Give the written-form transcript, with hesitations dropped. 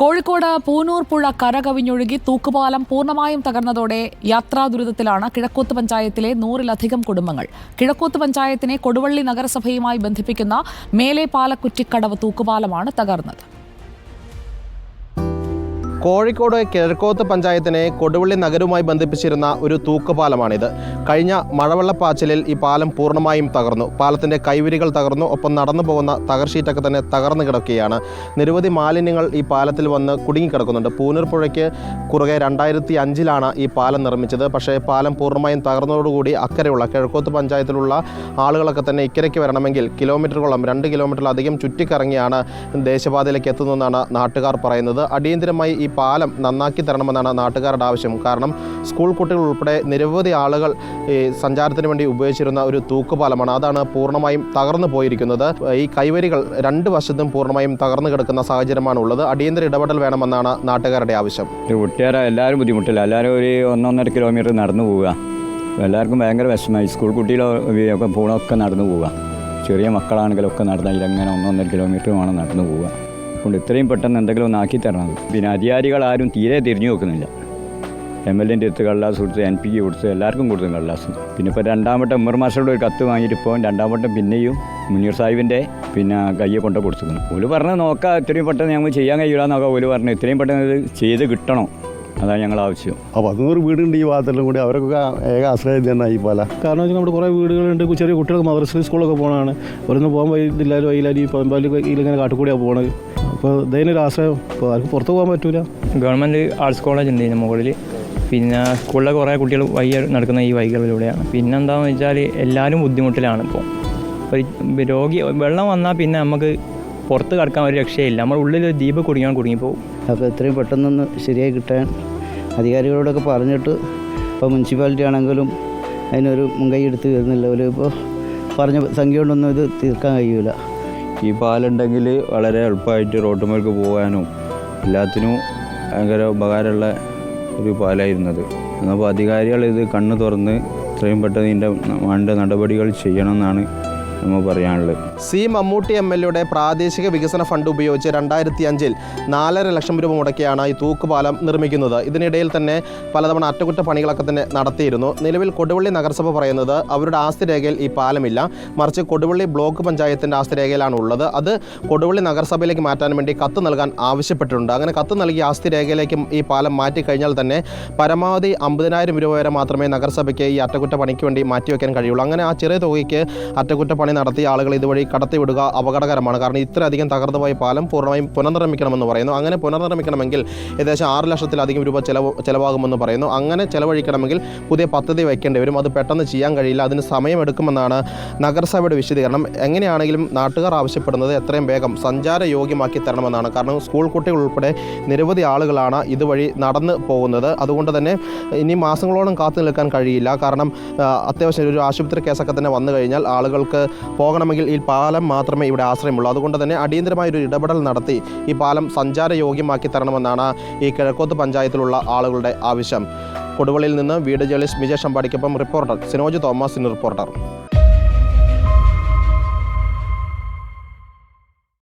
കോഴിക്കോട് പൂനൂർ പുഴ കരകവിഞ്ഞൊഴുകി തൂക്കുപാലം പൂർണ്ണമായും തകർന്നതോടെ യാത്രാ ദുരിതത്തിലാണ് കിഴക്കൂത്ത് പഞ്ചായത്തിലെ 100-ലധികം കുടുംബങ്ങൾ. കിഴക്കൂത്ത് പഞ്ചായത്തിനെ കൊടുവള്ളി നഗരസഭയുമായി ബന്ധിപ്പിക്കുന്ന മേലെ പാലക്കുറ്റിക്കടവ് തൂക്കുപാലമാണ് തകർന്നത്. കോഴിക്കോട് കിഴക്കോത്ത് പഞ്ചായത്തിനെ കൊടുവള്ളി നഗരവുമായി ബന്ധിപ്പിച്ചിരുന്ന ഒരു തൂക്കുപാലമാണിത്. കഴിഞ്ഞ മഴവെള്ളപ്പാച്ചിലിൽ ഈ പാലം പൂർണ്ണമായും തകർന്നു. പാലത്തിൻ്റെ കൈവരികൾ തകർന്നു. ഒപ്പം നടന്നു പോകുന്ന തകർഷീറ്റൊക്കെ തന്നെ തകർന്നു കിടക്കുകയാണ്. നിരവധി മാലിന്യങ്ങൾ ഈ പാലത്തിൽ വന്ന് കുടുങ്ങിക്കിടക്കുന്നുണ്ട്. പൂനൂർ പുഴയ്ക്ക് കുറുകെ 2005 ഈ പാലം നിർമ്മിച്ചത്. പക്ഷേ പാലം പൂർണ്ണമായും തകർന്നതോടുകൂടി അക്കരെയുള്ള കിഴക്കോത്ത് പഞ്ചായത്തിലുള്ള ആളുകളൊക്കെ തന്നെ ഇക്കരയ്ക്ക് വരണമെങ്കിൽ കിലോമീറ്ററുകളോളം 2 കിലോമീറ്ററിലധികം ചുറ്റിക്കറങ്ങിയാണ് ദേശീയപാതയിലേക്ക് എത്തുന്നതെന്നാണ് നാട്ടുകാർ പറയുന്നത്. അടിയന്തരമായി ഈ പാലം നന്നാക്കി തരണമെന്നാണ് നാട്ടുകാരുടെ ആവശ്യം. കാരണം സ്കൂൾ കുട്ടികൾ ഉൾപ്പെടെ നിരവധി ആളുകൾ ഈ സഞ്ചാരത്തിന് വേണ്ടി ഉപയോഗിച്ചിരുന്ന ഒരു തൂക്കുപാലമാണ്. അതാണ് പൂർണ്ണമായും തകർന്നു പോയിരിക്കുന്നത്. ഈ കൈവരികൾ 2 വശത്തും പൂർണ്ണമായും തകർന്നു കിടക്കുന്ന സാഹചര്യമാണ് ഉള്ളത്. അടിയന്തര ഇടപെടൽ വേണമെന്നാണ് നാട്ടുകാരുടെ ആവശ്യം. കുട്ടികളെ എല്ലാവരും ബുദ്ധിമുട്ടില്ല. എല്ലാവരും ഒരു 1-1.5 കിലോമീറ്റർ നടന്നു പോവുക. എല്ലാവർക്കും ഭയങ്കര വിഷമമായി. സ്കൂൾ കുട്ടികളൊക്കെ പോകണമൊക്കെ നടന്നു പോവുക. ചെറിയ മക്കളാണെങ്കിലൊക്കെ നടന്നാൽ ഇങ്ങനെ 1-1.5 കിലോമീറ്റർ വേണം നടന്നു പോവുക. അതുകൊണ്ട് ഇത്രയും പെട്ടെന്ന് എന്തെങ്കിലും ഒന്ന് ആക്കി തരണം. പിന്നെ അധികാരികൾ ആരും തീരെ തിരിഞ്ഞു നോക്കുന്നില്ല. MLA-ൻ്റെ അടുത്ത് കടലാസ് കൊടുത്ത്, NP കൊടുത്ത്, എല്ലാവർക്കും കൊടുത്തു കടലാസ്. പിന്നെ ഇപ്പോൾ 2ാം വട്ടം ഉമ്മർ മാസ്റ്ററുടെ ഒരു കത്ത് വാങ്ങിയിട്ട് ഇപ്പോൾ 2ാം വട്ടം പിന്നെയും മുനീർ സാഹിബിൻ്റെ കയ്യെ കൊണ്ട് കൊടുത്തിരുന്നു. ഓല് പറഞ്ഞ് നോക്കാം, ഇത്രയും പെട്ടെന്ന് ഞങ്ങൾ ചെയ്യാൻ കഴിയില്ല എന്നൊക്കെ ഓല് പറഞ്ഞു. ഇത്രയും പെട്ടെന്ന് ഇത് ചെയ്ത് കിട്ടണം, അതാണ് ഞങ്ങൾ ആവശ്യം. അപ്പോൾ 100 വീടുണ്ട് ഈ ഭാഗത്തെല്ലാം കൂടി. അവരൊക്കെ ഏക ആശ്രയം തന്നെ ഈ പാല. കാരണം വെച്ചാൽ നമ്മുടെ കുറേ വീടുകളുണ്ട്. ചെറിയ കുട്ടികൾക്ക് മദ്രസ സ്കൂളൊക്കെ പോകണമാണ്. അവരൊന്നും പോകാൻ വൈകില്ലാലും വൈകില്ലാലും ഈ പമ്പാലും ഇതിലിങ്ങനെ കാട്ടുകൂടിയാണ് പോകുന്നത്. അപ്പോൾ ഇതിനൊരു ആശ്രയം. ഇപ്പോൾ ആർക്കും പുറത്ത് പോകാൻ പറ്റില്ല. ഗവൺമെൻറ് ആർട്സ് കോളേജ് ഉണ്ട് ഇതിന് മുകളിൽ. പിന്നെ സ്കൂളിലെ കുറേ കുട്ടികൾ നടക്കുന്ന ഈ വൈകളിലൂടെയാണ്. പിന്നെ എന്താണെന്ന് വെച്ചാൽ എല്ലാവരും ബുദ്ധിമുട്ടിലാണ് ഇപ്പോൾ. രോഗി വെള്ളം വന്നാൽ പിന്നെ നമുക്ക് പുറത്ത് കിടക്കാൻ ഒരു രക്ഷയില്ല. നമ്മുടെ ഉള്ളിൽ ഒരു ദ്വീപ് കുടുങ്ങിപ്പോവും. അപ്പോൾ എത്രയും പെട്ടെന്നൊന്ന് ശരിയായി കിട്ടാൻ അധികാരികളോടൊക്കെ പറഞ്ഞിട്ട്, ഇപ്പോൾ മുനിസിപ്പാലിറ്റി ആണെങ്കിലും അതിനൊരു മുൻകൈ എടുത്ത് വരുന്നില്ല. ഒരു ഇപ്പോൾ പറഞ്ഞ സംഖ്യ കൊണ്ടൊന്നും ഇത് തീർക്കാൻ കഴിയില്ല. ഈ പാലുണ്ടെങ്കിൽ വളരെ എളുപ്പമായിട്ട് റോട്ടുമേൽക്ക് പോകാനും എല്ലാത്തിനും ഭയങ്കര ഉപകാരമുള്ള ഒരു പാലായിരുന്നത്. അപ്പോൾ അധികാരികൾ ഇത് കണ്ണ് തുറന്ന് ഇത്രയും പെട്ടെന്ന് ഇതിൻ്റെ വേണ്ട നടപടികൾ ചെയ്യണമെന്നാണ് നമ്മൾ പറയാനുള്ളത്. സി മമ്മൂട്ടി MLA-യുടെ പ്രാദേശിക വികസന ഫണ്ട് ഉപയോഗിച്ച് 2005 4.5 ലക്ഷം രൂപ മുടക്കിയാണ് ഈ തൂക്കുപാലം നിർമ്മിക്കുന്നത്. ഇതിനിടയിൽ തന്നെ പലതവണ അറ്റകുറ്റപ്പണികളൊക്കെ തന്നെ നടത്തിയിരുന്നു. നിലവിൽ കൊടുവള്ളി നഗരസഭ പറയുന്നത് അവരുടെ ആസ്തി രേഖയിൽ ഈ പാലമില്ല, മറിച്ച് കൊടുവള്ളി ബ്ലോക്ക് പഞ്ചായത്തിൻ്റെ ആസ്തി രേഖയിലാണ് ഉള്ളത്. അത് കൊടുവള്ളി നഗരസഭയിലേക്ക് മാറ്റാൻ വേണ്ടി കത്ത് നൽകാൻ ആവശ്യപ്പെട്ടിട്ടുണ്ട്. അങ്ങനെ കത്ത് നൽകി ആസ്തി രേഖയിലേക്ക് ഈ പാലം മാറ്റിക്കഴിഞ്ഞാൽ തന്നെ പരമാവധി 50,000 രൂപ വരെ മാത്രമേ നഗരസഭയ്ക്ക് ഈ അറ്റകുറ്റപ്പണിക്ക് വേണ്ടി മാറ്റിവെക്കാൻ കഴിയുള്ളൂ. അങ്ങനെ ആ ചെറിയ തുകയ്ക്ക് അറ്റകുറ്റപ്പണി നടത്തിയ ആളുകൾ ഇതുവഴി കടത്തിവിടുക അപകടകരമാണ്. കാരണം ഇത്രയധികം തകർന്നുപോയ പാലം പൂർണ്ണമായും പുനർനിർമ്മിക്കണമെന്ന് പറയുന്നു. അങ്ങനെ പുനർനിർമ്മിക്കണമെങ്കിൽ ഏകദേശം 6 ലക്ഷത്തിലധികം രൂപ ചിലവാകുമെന്ന് പറയുന്നു. അങ്ങനെ ചിലവഴിക്കണമെങ്കിൽ പുതിയ പദ്ധതി വയ്ക്കേണ്ടി വരും. അത് പെട്ടെന്ന് ചെയ്യാൻ കഴിയില്ല, അതിന് സമയമെടുക്കുമെന്നാണ് നഗരസഭയുടെ വിശദീകരണം. എങ്ങനെയാണെങ്കിലും നാട്ടുകാർ ആവശ്യപ്പെടുന്നത് എത്രയും വേഗം സഞ്ചാരയോഗ്യമാക്കി തരണമെന്നാണ്. കാരണം സ്കൂൾ കുട്ടികൾ ഉൾപ്പെടെ നിരവധി ആളുകളാണ് ഇതുവഴി നടന്ന് പോകുന്നത്. അതുകൊണ്ട് തന്നെ ഇനി മാസങ്ങളോളം കാത്തു നിൽക്കാൻ കഴിയില്ല. കാരണം അത്യാവശ്യം ഒരു ആശുപത്രി കേസൊക്കെ തന്നെ വന്നു കഴിഞ്ഞാൽ ആളുകൾക്ക് പോകണമെങ്കിൽ ഈ പാലം മാത്രമേ ഇവിടെ ആശ്രയമുള്ളൂ. അതുകൊണ്ട് തന്നെ അടിയന്തരമായൊരു ഇടപെടൽ നടത്തി ഈ പാലം സഞ്ചാരയോഗ്യമാക്കി തരണമെന്നാണ് ഈ കിഴക്കോത്ത് പഞ്ചായത്തിലുള്ള ആളുകളുടെ ആവശ്യം. കൊടുവള്ളിയിൽ നിന്ന് വീട് ജേർണലിസ്റ്റ് മിജേഷ് അമ്പാടിക്കൊപ്പം റിപ്പോർട്ടർ സിനോജ് തോമസ്, റിപ്പോർട്ടർ.